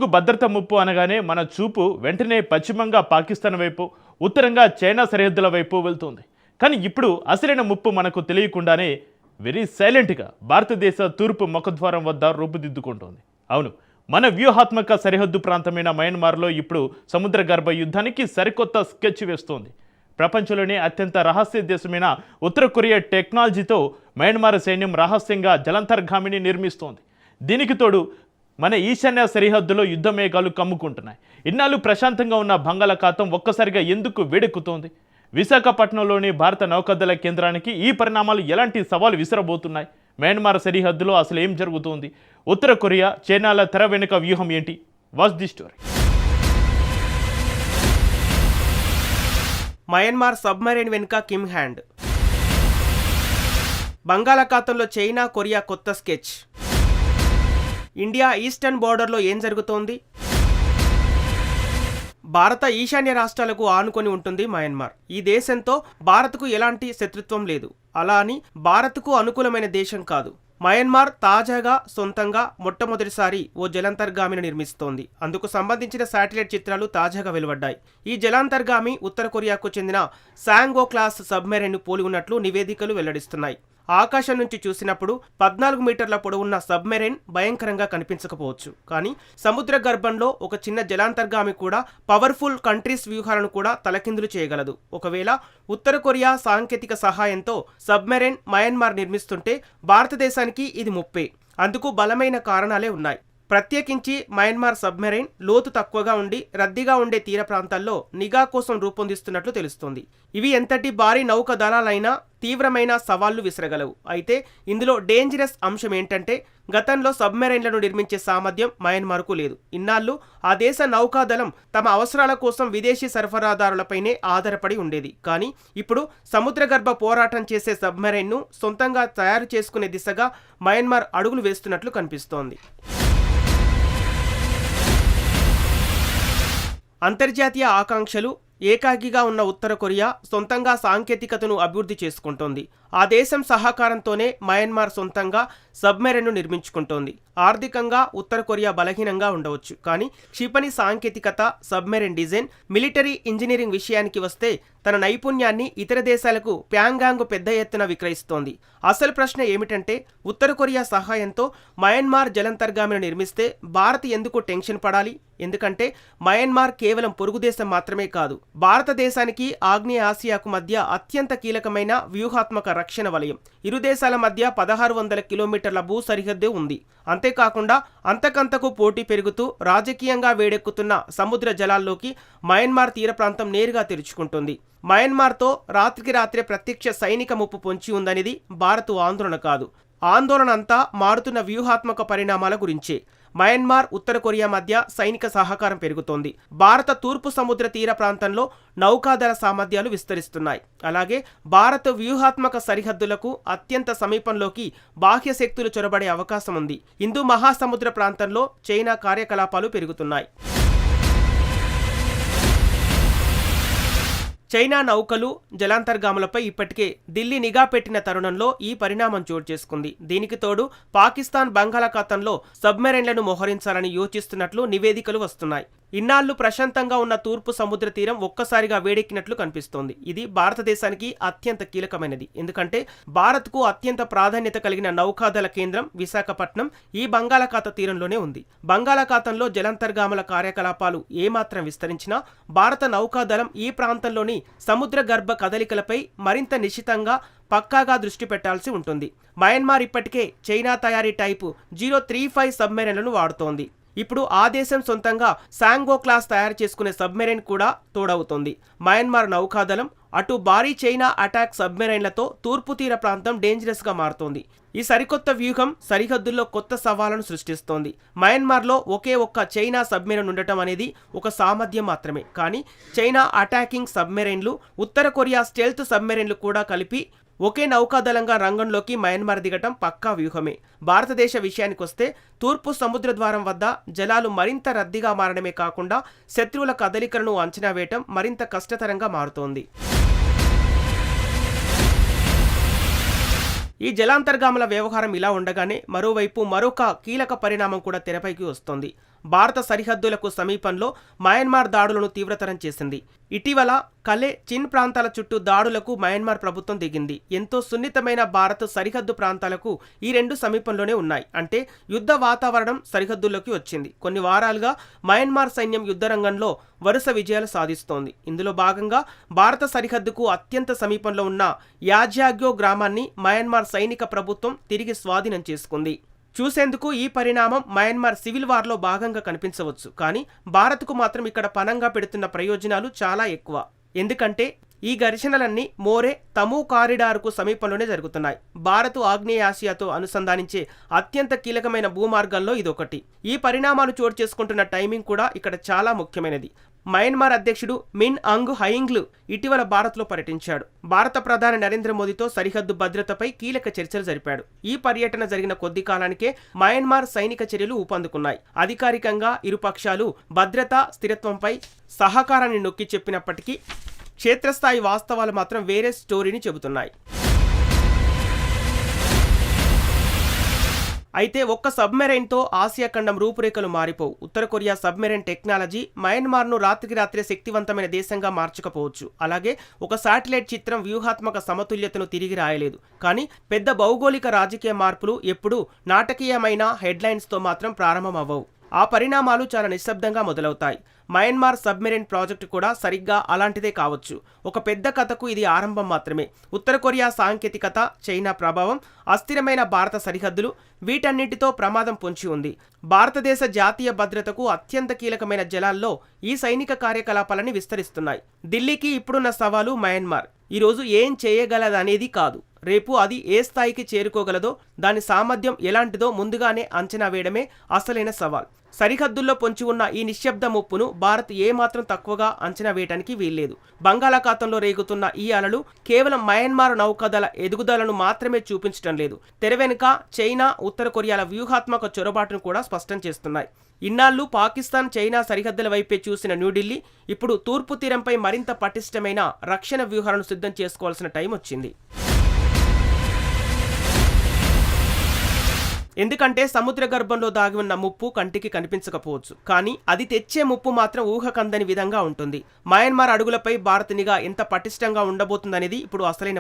భారత్కు భద్రత ముప్పు అనగానే మన చూపు వెంటనే పశ్చిమంగా పాకిస్తాన్ వైపు, ఉత్తరంగా చైనా సరిహద్దుల వైపు వెళ్తుంది. కానీ ఇప్పుడు అసలైన ముప్పు మనకు తెలియకుండానే వెరీ సైలెంట్గా భారతదేశ తూర్పు ముఖద్వారం వద్ద రూపుదిద్దుకుంటోంది. అవును, మన వ్యూహాత్మక సరిహద్దు ప్రాంతమైన మయన్మార్లో ఇప్పుడు సముద్ర గర్భ యుద్ధానికి సరికొత్త స్కెచ్ వేస్తోంది. ప్రపంచంలోనే అత్యంత రహస్య దేశమైన ఉత్తర కొరియా టెక్నాలజీతో మయన్మార్ సైన్యం రహస్యంగా జలంతర్గామిని నిర్మిస్తోంది. దీనికి తోడు మన ఈశాన్య సరిహద్దులో యుద్ధ మేఘాలు కమ్ముకుంటున్నాయి. ఇన్నాళ్ళు ప్రశాంతంగా ఉన్న బంగాళాఖాతం ఒక్కసారిగా ఎందుకు వేడెక్కుతోంది? విశాఖపట్నంలోని భారత నౌకాదళ కేంద్రానికి ఈ పరిణామాలు ఎలాంటి సవాలు విసరబోతున్నాయి? మయన్మార్ సరిహద్దులో అసలు ఏం జరుగుతోంది? ఉత్తర కొరియా, చైనాల తెర వెనుక వ్యూహం ఏంటి? Watch the story. Myanmar submarine వెనుక కిమ్ హ్యాండ్. బంగాళాఖాతంలో చైనా, కొరియా కొత్త స్కెచ్. ఇండియా ఈస్టర్న్ బోర్డర్లో ఏం జరుగుతోంది? భారత ఈశాన్య రాష్ట్రాలకు ఆనుకొని ఉంటుంది మయన్మార్. ఈ దేశంతో భారత్కు ఎలాంటి శత్రుత్వం లేదు. అలా అని భారత్కు అనుకూలమైన దేశం కాదు. మయన్మార్ తాజాగా సొంతంగా మొట్టమొదటిసారి ఓ జలాంతర్గామిని నిర్మిస్తోంది. అందుకు సంబంధించిన శాటిలైట్ చిత్రాలు తాజాగా వెలువడ్డాయి. ఈ జలాంతర్గామి ఉత్తర కొరియాకు చెందిన సాంగో క్లాస్ సబ్మెరైన్ను పోలి ఉన్నట్లు నివేదికలు వెల్లడిస్తున్నాయి. ఆకాశం నుంచి చూసినప్పుడు 14 మీటర్ల పొడవున్న సబ్మెరైన్ భయంకరంగా కనిపించకపోవచ్చు. కానీ సముద్ర గర్భంలో ఒక చిన్న జలాంతర్గామి కూడా పవర్ఫుల్ కంట్రీస్ వ్యూహాలను కూడా తలకిందులు చేయగలదు. ఒకవేళ ఉత్తర కొరియా సాంకేతిక సహాయంతో సబ్మెరైన్ మయన్మార్ నిర్మిస్తుంటే భారతదేశానికి ఇది ముప్పే. అందుకు బలమైన కారణాలే ఉన్నాయి. ప్రత్యేకించి మయన్మార్ సబ్మెరైన్ లోతు తక్కువగా ఉండి రద్దీగా ఉండే తీర ప్రాంతాల్లో నిఘా కోసం రూపొందిస్తున్నట్లు తెలుస్తోంది. ఇవి ఎంతటి భారీ నౌక దళాలైనా తీవ్రమైన సవాళ్లు విసరగలవు. అయితే ఇందులో డేంజరస్ అంశం ఏంటంటే గతంలో సబ్మెరైన్లను నిర్మించే సామర్థ్యం మయన్మార్కు లేదు. ఇన్నాళ్ళు ఆ దేశ నౌకాదళం తమ అవసరాల కోసం విదేశీ సరఫరాదారులపైనే ఆధారపడి ఉండేది. కానీ ఇప్పుడు సముద్రగర్భ పోరాటం చేసే సబ్మెరైన్ను సొంతంగా తయారు చేసుకునే దిశగా మయన్మార్ అడుగులు వేస్తున్నట్లు కనిపిస్తోంది. అంతర్జాతీయ ఆకాంక్షలు ఏకాకిగా ఉన్న ఉత్తర కొరియా సొంతంగా సాంకేతికతను అభివృద్ధి చేసుకుంటోంది. ఆ దేశం సహకారంతోనే మయన్మార్ సొంతంగా సబ్మెరైన్ను నిర్మించుకుంటోంది. ఆర్థికంగా ఉత్తర కొరియా బలహీనంగా ఉండవచ్చు. కానీ క్షిపణి సాంకేతికత, సబ్మెరైన్ డిజైన్, మిలిటరీ ఇంజనీరింగ్ విషయానికి వస్తే తన నైపుణ్యాన్ని ఇతర దేశాలకు ప్యాంగాంగ్ పెద్ద ఎత్తున విక్రయిస్తోంది. అసలు ప్రశ్న ఏమిటంటే ఉత్తర కొరియా సహాయంతో మయన్మార్ జలంతర్గామిని నిర్మిస్తే భారత్ ఎందుకు టెన్షన్ పడాలి? ఎందుకంటే మయన్మార్ కేవలం పొరుగు దేశం మాత్రమే కాదు, భారతదేశానికి ఆగ్నేయ ఆసియాకు మధ్య అత్యంత కీలకమైన వ్యూహాత్మక రక్షణ వలయం. ఇరు దేశాల మధ్య 1600 కిలోమీటర్ల భూ సరిహద్దే ఉంది. అంతేకాకుండా అంతకంతకు పోటీ పెరుగుతూ రాజకీయంగా వేడెక్కుతున్న సముద్ర జలాల్లోకి మయన్మార్ తీర ప్రాంతం నేరుగా తెరుచుకుంటుంది. మయన్మార్తో రాత్రికి రాత్రే ప్రత్యక్ష సైనిక ముప్పు పొంచి ఉందనేది భారత్ ఆందోళన కాదు. ఆందోళన అంతా మారుతున్న వ్యూహాత్మక పరిణామాల గురించే. మయన్మార్, ఉత్తర కొరియా మధ్య సైనిక సహకారం పెరుగుతోంది. భారత తూర్పు సముద్ర తీర ప్రాంతంలో నౌకాదళ సామర్థ్యాలు విస్తరిస్తున్నాయి. అలాగే భారత్ వ్యూహాత్మక సరిహద్దులకు అత్యంత సమీపంలోకి బాహ్య శక్తులు చొరబడే అవకాశం ఉంది. హిందూ మహాసముద్ర ప్రాంతంలో చైనా కార్యకలాపాలు పెరుగుతున్నాయి. చైనా నౌకలు, జలాంతర్గాములపై ఇప్పటికే ఢిల్లీ నిఘా పెట్టిన తరుణంలో ఈ పరిణామం చోటు చేసుకుంది. దీనికి తోడు పాకిస్తాన్ బంగాళాఖాతంలో సబ్మెరైన్లను మోహరించాలని యోచిస్తున్నట్లు నివేదికలు వస్తున్నాయి. ఇన్నాళ్లు ప్రశాంతంగా ఉన్న తూర్పు సముద్ర తీరం ఒక్కసారిగా వేడెక్కినట్లు కనిపిస్తోంది. ఇది భారతదేశానికి అత్యంత కీలకమైనది. ఎందుకంటే భారత్కు అత్యంత ప్రాధాన్యత కలిగిన నౌకాదళ కేంద్రం విశాఖపట్నం ఈ బంగాళాఖాత తీరంలోనే ఉంది. బంగాళాఖాతంలో జలాంతర్గాముల కార్యకలాపాలు ఏమాత్రం విస్తరించినా భారత నౌకాదళం ఈ ప్రాంతంలోని సముద్ర గర్భ కదలికలపై మరింత నిశితంగా పక్కాగా దృష్టి పెట్టాల్సి ఉంటుంది. మయన్మార్ ఇప్పటికే చైనా తయారీ టైపు 035 సబ్మెరైన్లను వాడుతోంది. ఇప్పుడు ఆ దేశం సొంతంగా సాంగో క్లాస్ తయారు చేసుకునే సబ్మెరైన్ కూడా తోడవుతోంది. మయన్మార్ నౌకాదళం అటు భారీ చైనా అటాక్ సబ్మెరైన్లతో తూర్పు తీర ప్రాంతం డేంజరస్గా మారుతోంది. ఈ సరికొత్త వ్యూహం సరిహద్దుల్లో కొత్త సవాళ్లను సృష్టిస్తోంది. మయన్మార్లో ఒకే ఒక్క చైనా సబ్మెరైన్ ఉండటం అనేది ఒక సామర్థ్యం మాత్రమే. కానీ చైనా అటాకింగ్ సబ్మెరైన్లు, ఉత్తర కొరియా స్టెల్త్ సబ్మెరైన్లు కూడా కలిపి ఒకే నౌకాదళంగా రంగంలోకి మయన్మార్ దిగటం పక్కా వ్యూహమే. భారతదేశ విషయానికొస్తే తూర్పు సముద్ర ద్వారం వద్ద జలాలు మరింత రద్దీగా మారడమే కాకుండా శత్రువుల కదలికలను అంచనా వేయటం మరింత కష్టతరంగా మారుతోంది. ఈ జలాంతర్గాముల వ్యవహారం ఇలా ఉండగానే మరోవైపు మరొక కీలక పరిణామం కూడా తెరపైకి వస్తోంది. భారత సరిహద్దులకు సమీపంలో మయన్మార్ దాడులను తీవ్రతరం చేసింది. ఇటీవల కలే, చిన్ ప్రాంతాల చుట్టూ దాడులకు మయన్మార్ ప్రభుత్వం దిగింది. ఎంతో సున్నితమైన భారత్ సరిహద్దు ప్రాంతాలకు ఈ రెండు సమీపంలోనే ఉన్నాయి. అంటే యుద్ధ వాతావరణం సరిహద్దుల్లోకి వచ్చింది. కొన్ని వారాలుగా మయన్మార్ సైన్యం యుద్ధరంగంలో వరుస విజయాలు సాధిస్తోంది. ఇందులో భాగంగా భారత సరిహద్దుకు అత్యంత సమీపంలో ఉన్న యాజాగ్యో గ్రామాన్ని మయన్మార్ సైనిక ప్రభుత్వం తిరిగి స్వాధీనం చేసుకుంది. చూసేందుకు ఈ పరిణామం మయన్మార్ సివిల్ వార్లో భాగంగా కనిపించవచ్చు. కానీ భారత్కు మాత్రం ఇక్కడ పణంగా పెడుతున్న ప్రయోజనాలు చాలా ఎక్కువ. ఎందుకంటే ఈ ఘర్షణలన్నీ మోరే తము కారిడార్కు సమీపంలోనే జరుగుతున్నాయి. భారత్ ఆగ్నేయాసియాతో అనుసంధానించే అత్యంత కీలకమైన భూమార్గాల్లో ఇదొకటి. ఈ పరిణామాలు చోటు చేసుకుంటున్న టైమింగ్ కూడా ఇక్కడ చాలా ముఖ్యమైనది. మయన్మార్ అధ్యక్షుడు మిన్ ఆంగ్ హయింగ్లు ఇటీవల భారత్లో పర్యటించాడు. భారత ప్రధాని నరేంద్ర మోదీతో సరిహద్దు భద్రతపై కీలక చర్చలు జరిపాడు. ఈ పర్యటన జరిగిన కొద్ది కాలానికే మయన్మార్ సైనిక చర్యలు ఊపందుకున్నాయి. అధికారికంగా ఇరు పక్షాలు భద్రత, స్థిరత్వంపై సహకారాన్ని నొక్కి చెప్పినప్పటికీ క్షేత్రస్థాయి వాస్తవాలు మాత్రం వేరే స్టోరీని చెబుతున్నాయి. అయితే ఒక్క సబ్మెరైన్తో ఆసియా ఖండం రూపురేఖలు మారిపోవు. ఉత్తర కొరియా సబ్మెరైన్ టెక్నాలజీ మయన్మార్ను రాత్రికి రాత్రే శక్తివంతమైన దేశంగా మార్చకపోవచ్చు. అలాగే ఒక శాటిలైట్ చిత్రం వ్యూహాత్మక సమతుల్యతను తిరిగి రాయలేదు. కానీ పెద్ద భౌగోళిక రాజకీయ మార్పులు ఎప్పుడూ నాటకీయమైన హెడ్లైన్స్తో మాత్రం ప్రారంభమవ్వవు. ఆ పరిణామాలు చాలా నిశ్శబ్దంగా మొదలవుతాయి. మయన్మార్ సబ్మెరైన్ ప్రాజెక్టు కూడా సరిగ్గా అలాంటిదే కావచ్చు. ఒక పెద్ద కథకు ఇది ఆరంభం మాత్రమే. ఉత్తర కొరియా సాంకేతికత, చైనా ప్రభావం, అస్థిరమైన భారత సరిహద్దులు, వీటన్నిటితో ప్రమాదం పొంచి ఉంది. భారతదేశ జాతీయ భద్రతకు అత్యంత కీలకమైన జలాల్లో ఈ సైనిక కార్యకలాపాలని విస్తరిస్తున్నాయి. ఢిల్లీకి ఇప్పుడున్న సవాలు మయన్మార్ ఈరోజు ఏం చేయగలదనేది కాదు, రేపు అది ఏ స్థాయికి చేరుకోగలదో, దాని సామర్థ్యం ఎలాంటిదో ముందుగానే అంచనా వేయడమే అసలైన సవాల్. సరిహద్దుల్లో పొంచి ఉన్న ఈ నిశ్శబ్ద ముప్పును భారత్ ఏమాత్రం తక్కువగా అంచనా వేయడానికి వీల్లేదు. బంగాళాఖాతంలో రేగుతున్న ఈ అలలు కేవలం మయన్మార్ నౌకాదళ ఎదుగుదలను మాత్రమే చూపించడం లేదు. తెర వెనుక చైనా, ఉత్తర కొరియాల వ్యూహాత్మక చొరబాటును కూడా స్పష్టం చేస్తున్నాయి. ఇన్నాళ్లు పాకిస్తాన్, చైనా సరిహద్దుల వైపే చూసిన న్యూఢిల్లీ ఇప్పుడు తూర్పు తీరంపై మరింత పటిష్టమైన రక్షణ వ్యూహాలను సిద్ధం చేసుకోవాల్సిన టైం వచ్చింది. ఎందుకంటే సముద్ర గర్భంలో దాగి ఉన్న ముప్పు కంటికి కనిపించకపోవచ్చు, కానీ అది తెచ్చే ముప్పు మాత్రం ఊహకందని విధంగా ఉంటుంది. మయన్మార్ అడుగులపై భారత్ నిఘా ఎంత పటిష్టంగా ఉండబోతుందనేది ఇప్పుడు అసలైన